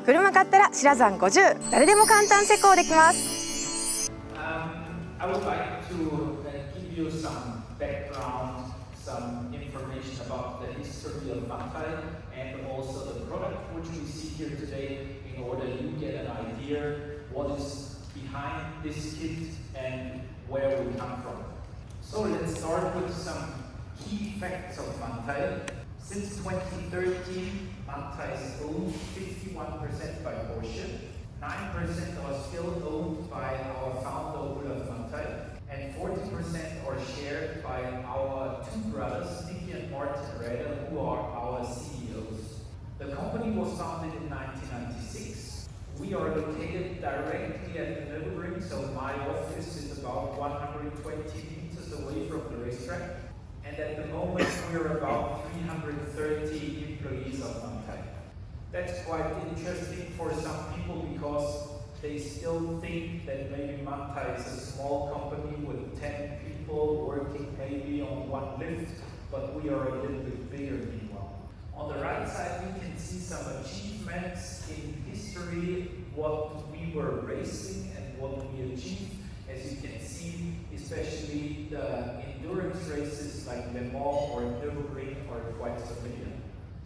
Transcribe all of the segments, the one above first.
車買ったら白山50、誰でも簡単施工できます。I would like to give you some background, some information about the history of Manthey and also the product which we see here today in order you get an idea what is behind this kit and where we come from. So let's start with some key facts of Manthey. Since 2013, Manthey is owned 51% by Porsche, 9% are still owned by our founder Olaf Manthey, and 40% are shared by our two brothers, Nicky and Martin Raeder, who are our CEOs. The company was founded in 1996. We are located directly at the Nürburgring, so my office is about 120 meters away from the racetrack. And at the moment we are about 330 employees of Manthey. That's quite interesting for some people because they still think that maybe Manthey is a small company with 10 people working maybe on one lift, but we are a little bit bigger meanwhile. On the right side you can see some achievements in history, what we were racing and what we achieved. As you can see, especially the endurance races like Le Mans or Nürburgring are quite familiar.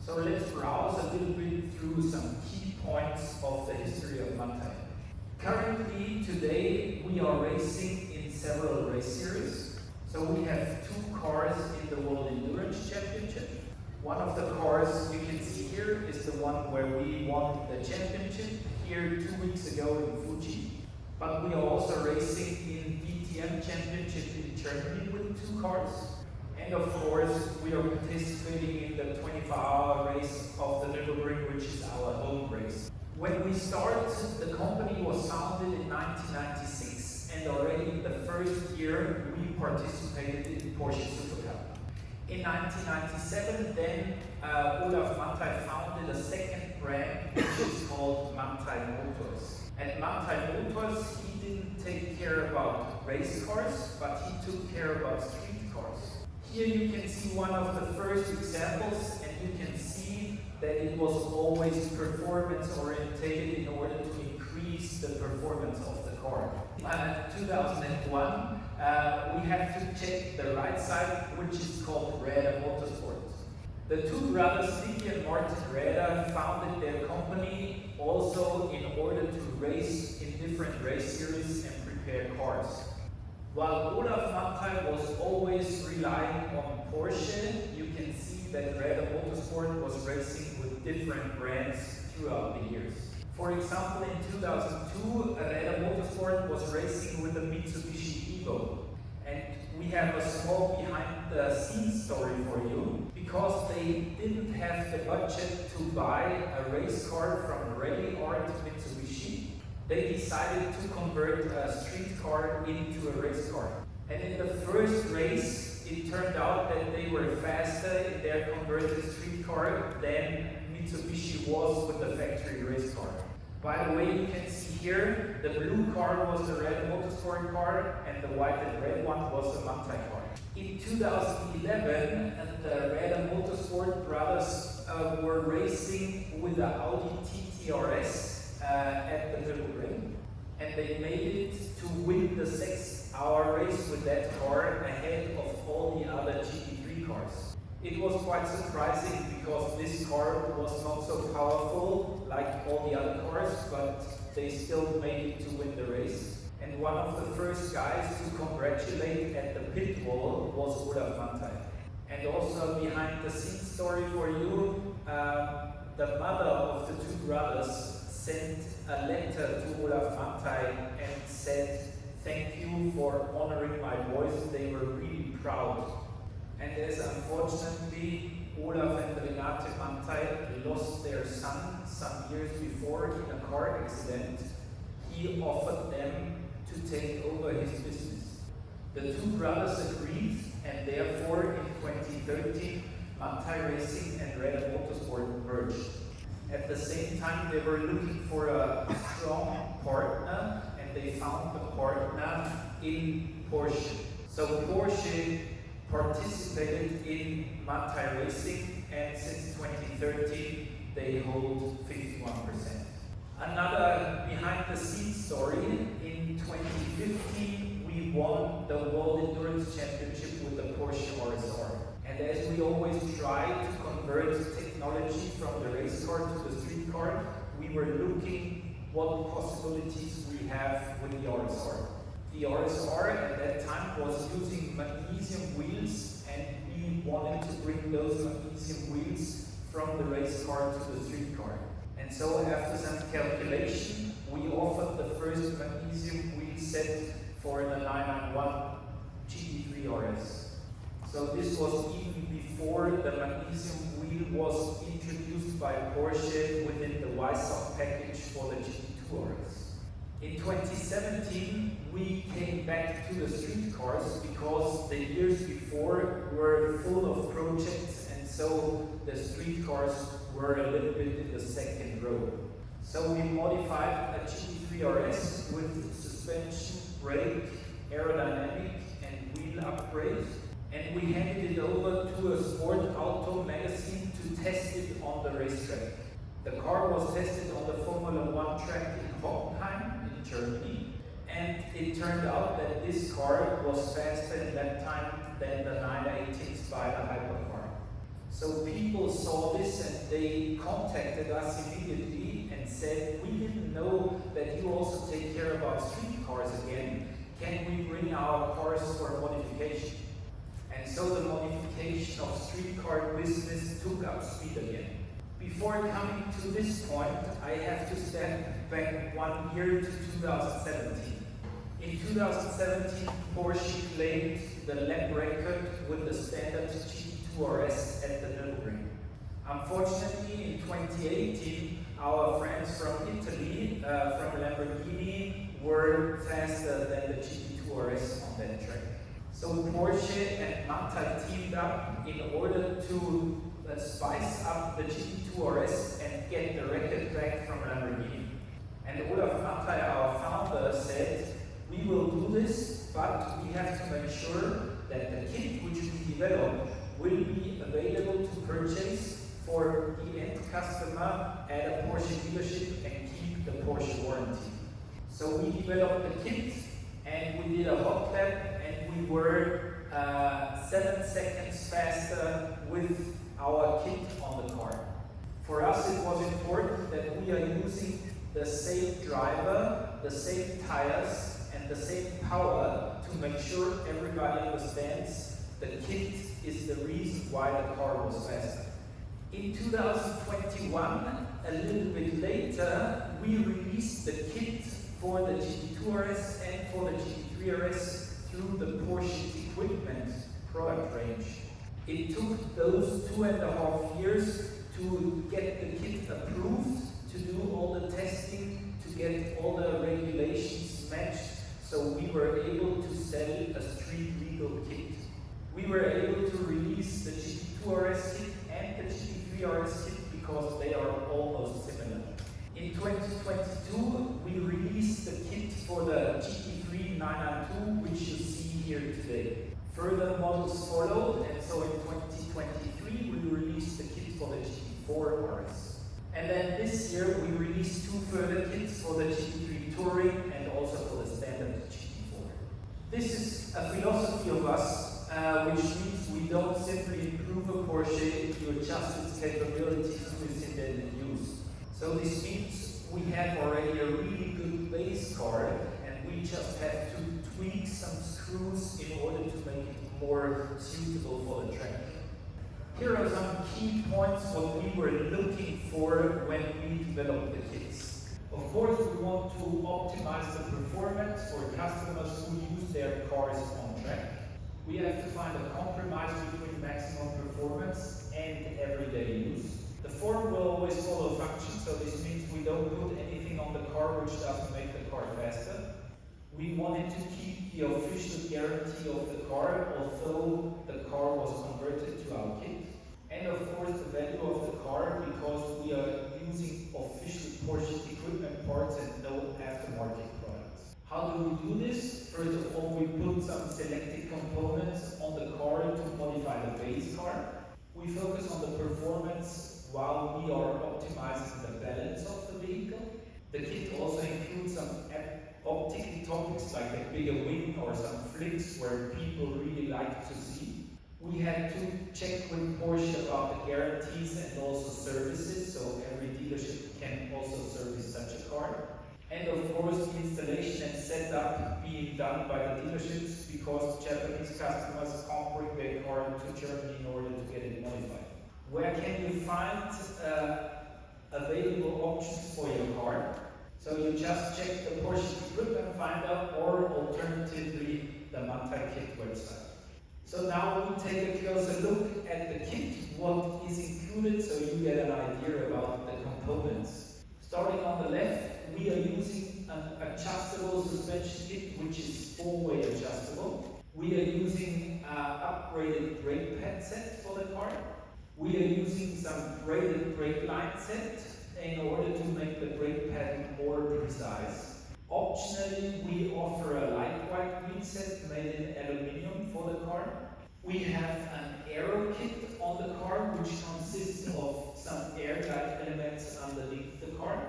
So let's browse a little bit through some key points of the history of Manthey. Currently, today, we are racing in several race series. So we have two cars in the World Endurance Championship. One of the cars you can see here is the one where we won the championship here 2 weeks ago in Fuji. But we are also racing in DTM Championship in Germany with two cars. And of course, we are participating in the 24-hour race of the Nürburgring, which is our home race. When we started, the company was founded in 1996, and already in the first year, we participated in Porsche Supercup. In 1997, then Olaf Manthey founded a second brand, which is called MTI Motors. At MTI Motors, he didn't take care about race cars, but he took care about street cars. Here you can see one of the first examples, and you can see that it was always performance orientated in order to increase the performance of the car. In 2001, we have to check the right side, which is called Raeder Motorsport. The two brothers, Nicky and Martin Raeder, founded their company also in order to race in different race series and prepare cars. While Olaf Manthey was always relying on Porsche, you can see that Raeder Motorsport was racing with different brands throughout the years. For example, in 2002, Raeder Motorsport was racing with the Mitsubishi Evo. And we have a small behind-the-scenes story for you. Because they didn't have the budget to buy a race car from Rally Art Mitsubishi, they decided to convert a street car into a race car. And in the first race, it turned out that they were faster in their converted street car than Mitsubishi was with the factory race car. By the way, you can see here, the blue car was the Raeder Motorsport car, and the white and red one was the Manthey car. In 2011, the Raeder Motorsport brothers were racing with the Audi TT RS at the Nürburgring, and they made it to win the 6-hour race with that car ahead of all the other GT3 cars. It was quite surprising because this car was not so powerful like all the other cars, but they still made it to win the race. And one of the first guys to congratulate at the pit wall was Olaf Manthey. And also behind the scenes story for you, the mother of the two brothers sent a letter to Olaf Manthey and said, "Thank you for honoring my boys, they were really proud." And as unfortunately Olaf and Renate Manthey lost their son some years before in a car accident, he offered them to take over his business. The two brothers agreed, and therefore in 2013 Manthey Racing and Raeder Motorsport merged. At the same time they were looking for a strong partner, and they found the partner in Porsche. So Porsche participated in Manthey Racing, and since 2013 they hold 51%. Another behind-the-scenes story, in 2015 we won the World Endurance Championship with the Porsche RSR. And as we always try to convert technology from the race car to the street car, we were looking what possibilities we have with the RSR. The RSR at that time was using magnesium wheels, and we wanted to bring those magnesium wheels from the race car to the street car. And so after some calculation, we offered the first magnesium wheel set for the 991 GT3 RS. So this was even before the magnesium wheel was introduced by Porsche within the Weissach package for the GT2 RS. In 2017, we came back to the street cars because the years before were full of projects, and so the street cars were a little bit in the second row. So we modified a GT3 RS with suspension, brake, aerodynamic and wheel upgrade, and we handed it over to a Sport Auto magazine to test it on the racetrack. The car was tested on the Formula 1 track in Hockenheim in Germany, and it turned out that this car was faster in that time than the 918 Spider hypercar. So people saw this and they contacted us immediately and said, we didn't know that you also take care about street cars again. Can we bring our cars for modification? And so the modification of street car business took up speed again. Before coming to this point, I have to step back 1 year to 2017. In 2017, Porsche claimed the lap record with the standard GT2 RS at the Nürburgring. Unfortunately, in 2018, our friends from Italy, from Lamborghini, were faster than the GT2 RS on that track. So Porsche and Manthey teamed up in order to spice up the GT2 RS and get the record back from Lamborghini. And Olaf Manthey, our founder, said, we will do this, but we have to make sure that the kit which we develop will be available to purchase for the end customer at a Porsche dealership and keep the Porsche warranty. So we developed the kit and we did a hot lap, and we were 7 seconds faster with our kit on the car. For us it was important that we are using the same driver, the same tires and the same power to make sure everybody understands the kit is the reason why the car was faster. In 2021, a little bit later, we released the kit for the GT2 RS and for the GT3 RS through the Porsche equipment product range. It took those 2.5 years to get the kit approved, to do all the testing, to get all the regulations matched, so we were able to sell a street legal kit. We were able to release the GT2 RS kit and the GT3 RS kit because they are almost similar. In 2022, we released the kit for the GT3 992, which you see here today. Further models followed, and so in 2023 we released the kit for the GT4 RS. And then this year we released 2 further kits for the GT3 Touring and also for the standard GT4. This is a philosophy of us, which means we don't simply improve a Porsche to adjust its capabilities to its intended use. So this means we have already a really good base car, and we just have to tweak some screws in order to make it more suitable for the track. Here are some key points what we were looking for when we developed the kits. Of course, we want to optimize the performance for customers who use their cars on track. We have to find a compromise between maximum performance and everyday use. The form will always follow function, so this means we don't put anything on the car which doesn't make the car faster. We wanted to keep the official guarantee of the car, although the car was converted to our kit. And of course the value of the car, because we are using official Porsche equipment parts and no aftermarket products. How do we do this? First of all, we put some selected components on the car to modify the base car. We focus on the performance while we are optimizing the balance of the vehicle. The kit also includes some optical topics like a bigger wing or some flicks where people really like to see. We had to check with Porsche about the guarantees and also services, so every dealership can also service such a car. And of course, the installation and setup being done by the dealerships because Japanese customers can't bring their car to Germany in order to get it modified. Where can you find available options for your car? So you just check the Porsche Equipment Finder or alternatively the Manthey kit website. So now we take a closer look at the kit, what is included, so you get an idea about the components. Starting on the left, we are using an adjustable suspension kit which is 4-way adjustable. We are using an upgraded brake pad set for the car. We are using some braided brake line set in order to make the brake pad more precise. Optionally, we offer a lightweight wheel set made in aluminium for the car. We have an aero kit on the car which consists of some airtight elements underneath the car.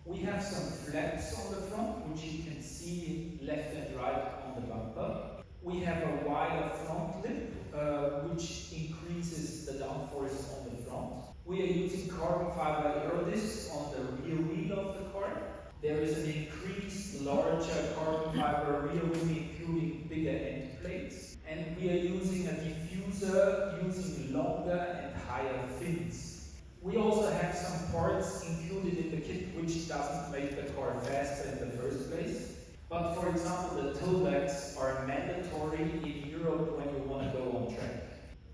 We have some flaps on the front which you can see left and right on the bumper. We have a wider front lip which increases the downforce on the front. We are using carbon fiber aero discs on the rear wheel of the car. There is an increased larger carbon fiber rear wheel including bigger end plates. And we are using a diffuser using longer and higher fins. We also have some parts included in the kit which doesn't make the car faster in the first place. But for example, the toe bags are mandatory in Europe when you want to go on track.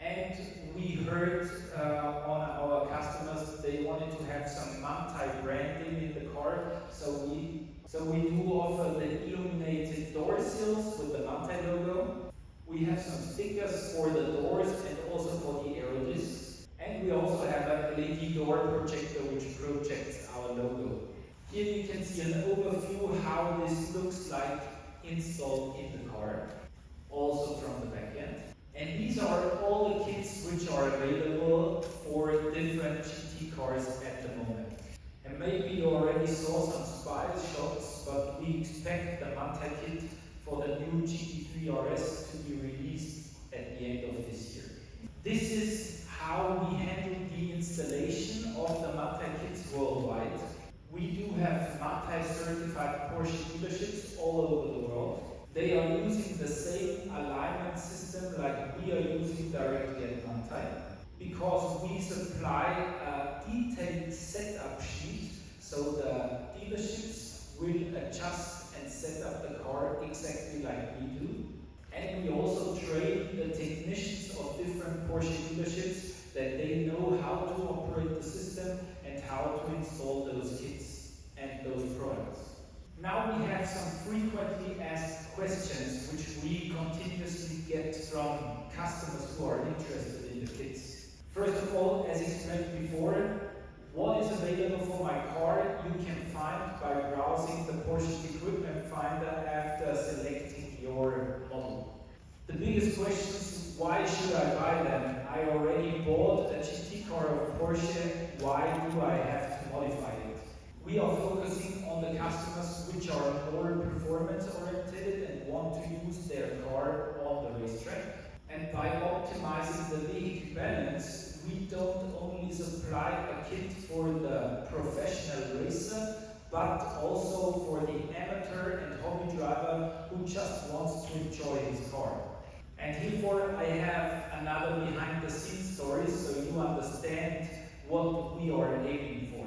And we heard on our customers they wanted to have some Manthey branding in the car, so we do offer the illuminated door sills with the Manthey logo. We have some stickers for the doors and also for the aero discs. And we also have an LED door projector which projects our logo. Here you can see an overview how this looks like installed in the car, also from the back end. And these are all the kits which are available for different GT cars at the moment. And maybe you already saw some spy shots, but we expect the Manthey kit for the new GT3 RS to be released at the end of this year. This is how we handle the installation of the Manthey kits worldwide. We do have MTI Certified Porsche dealerships all over the world. They are using the same alignment system like we are using directly at Manthey because we supply a detailed setup sheet so the dealerships will adjust and set up the car exactly like we do. And we also train the technicians of different Porsche dealerships that they know how to operate the system and how to install those kits and those products. Now we have some frequently asked questions which we continuously get from customers who are interested in the kits. First of all, as explained before, what is available for my car you can find by browsing the Porsche Equipment Finder after selecting your model. The biggest question is, why should I buy them? I already bought a GT car of Porsche, why do I have to modify it? We are focusing on the customers which are more performance oriented and want to use their car on the racetrack. And by optimizing the vehicle balance, we don't only supply a kit for the professional racer, but also for the amateur and hobby driver who just wants to enjoy his car. And herefore I have another behind the scenes story so you understand what we are aiming for.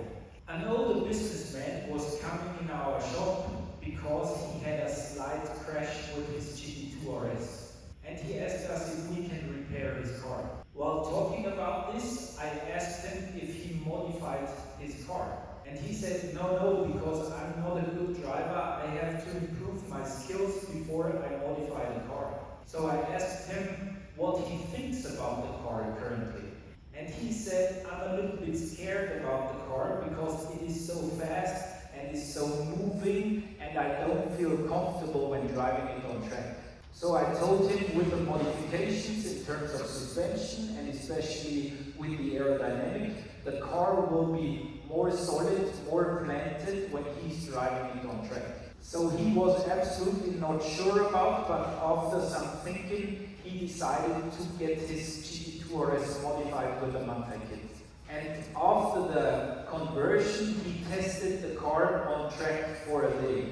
An older businessman was coming in our shop because he had a slight crash with his GT2 RS. And he asked us if we can repair his car. While talking about this, I asked him if he modified his car. And he said, no, because I'm not a good driver, I have to improve my skills before I modify the car. So I asked him what he thinks about the car currently. And he said, I'm a little bit scared about the car because it is so fast and is so moving and I don't feel comfortable when driving it on track. So I told him with the modifications in terms of suspension and especially with the aerodynamic, the car will be more solid, more planted when he's driving it on track. So he was absolutely not sure about, but after some thinking, he decided to get his GT2 RS modified with a Manthey kit. And after the conversion, he tested the car on track for a day.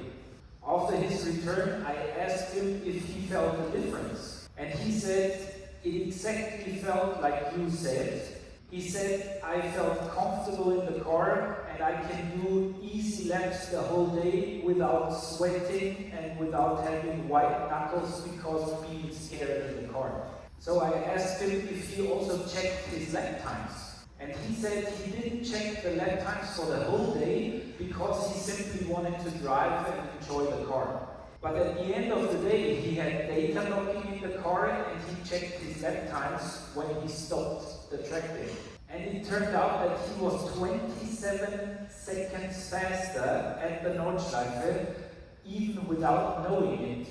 After his return, I asked him if he felt a difference. And he said, it exactly felt like you said. He said, I felt comfortable in the car and I can do easy laps the whole day without sweating and without having white knuckles because being scared in the car. So I asked him if he also checked his lap times. And he said he didn't check the lap times for the whole day because he simply wanted to drive and enjoy the car. But at the end of the day, he had data logging in the car and he checked his lap times when he stopped the track day. And it turned out that he was 27 seconds faster at the Nordschleife, even without knowing it.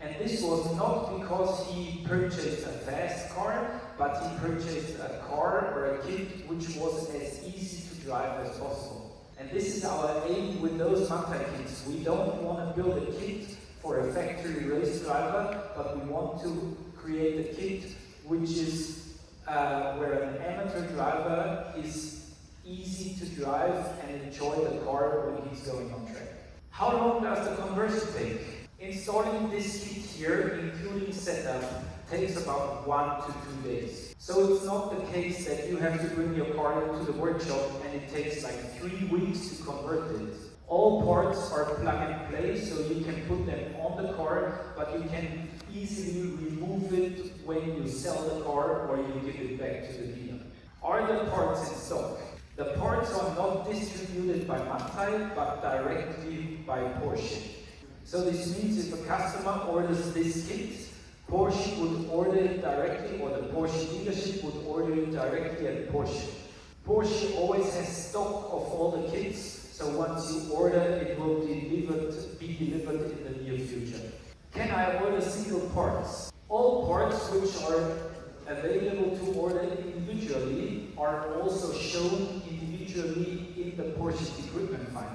And this was not because he purchased a fast car, but he purchased a car or a kit which was as easy to drive as possible. And this is our aim with those Manthey kits. We don't want to build a kit for a factory race driver, but we want to create a kit which is where an amateur driver is easy to drive and enjoy the car when he's going on track. How long does the conversion take? Installing this kit here, including setup, takes about 1 to 2 days. So it's not the case that you have to bring your car into the workshop and it takes like 3 weeks to convert it. All parts are plug and play, so you can put them on the car, but you can easily remove it when you sell the car or you give it back to the dealer. Are the parts in stock? The parts are not distributed by Manthey, but directly by Porsche. So this means if a customer orders this kit, Porsche would order it directly, or the Porsche dealership would order it directly at Porsche. Porsche always has stock of all the kits, so once you order, it will be delivered in the near future. Can I order single parts? All parts which are available to order individually are also shown individually in the Porsche equipment finder.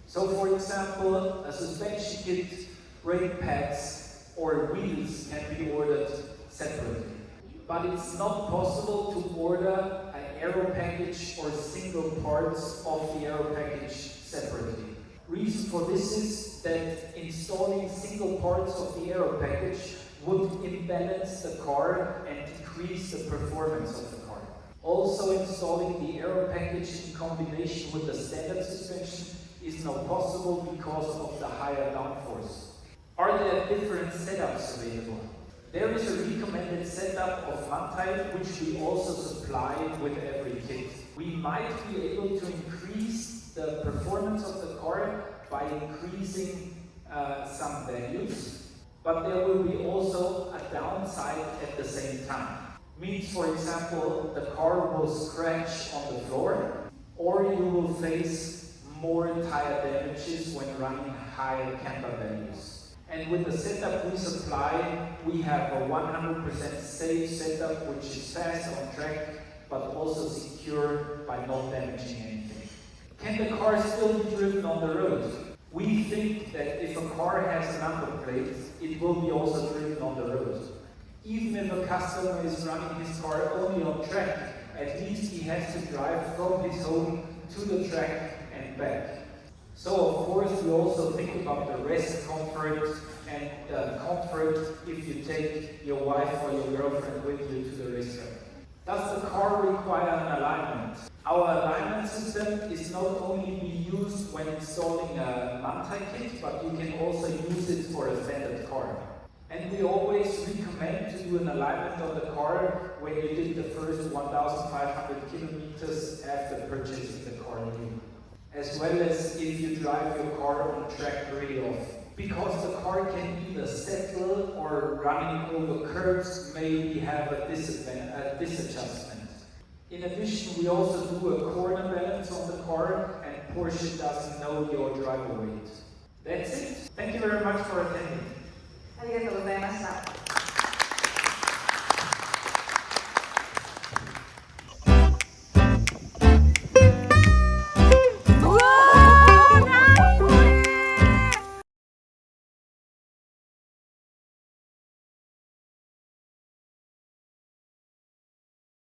So for example, a suspension kit, brake pads or wheels can be ordered separately. But it's not possible to order an aero package or single parts of the aero package separately. Reason for this is that installing single parts of the aero package would imbalance the car and decrease the performance of the car. Also, installing the aero package in combination with the standard suspension is not possible because of the higher downforce. Are there different setups available? There is a recommended setup of Manthey which we also supply with every kit. We might be able to increase the performance of the car by increasing some values, but there will be also a downside at the same time. Means, for example, the car will scratch on the floor, or you will face more tire damages when running high camber values. And with the setup we supply, we have a 100% safe setup which is fast on track, but also secure by not damaging anything. Can the car still be driven on the road? We think that if a car has a number plate, it will be also driven on the road. Even if a customer is running his car only on track, at least he has to drive from his home to the track and back. So of course we also think about the rest comfort and the comfort if you take your wife or your girlfriend with you to the racetrack. Does the car require an alignment? Our alignment system is not only be used when installing a Manthey kit, but you can also use it for a standard car. And we always recommend to do an alignment on the car when you did the first 1,500 kilometers after purchasing the car new. As well as if you drive your car on track very often. Because the car can either settle or running over curves maybe have a disadjustment. In addition, we also do a corner balance on the car, and Porsche doesn't know your driver weight. That's it. Thank you very much for attending. ありがとうございました。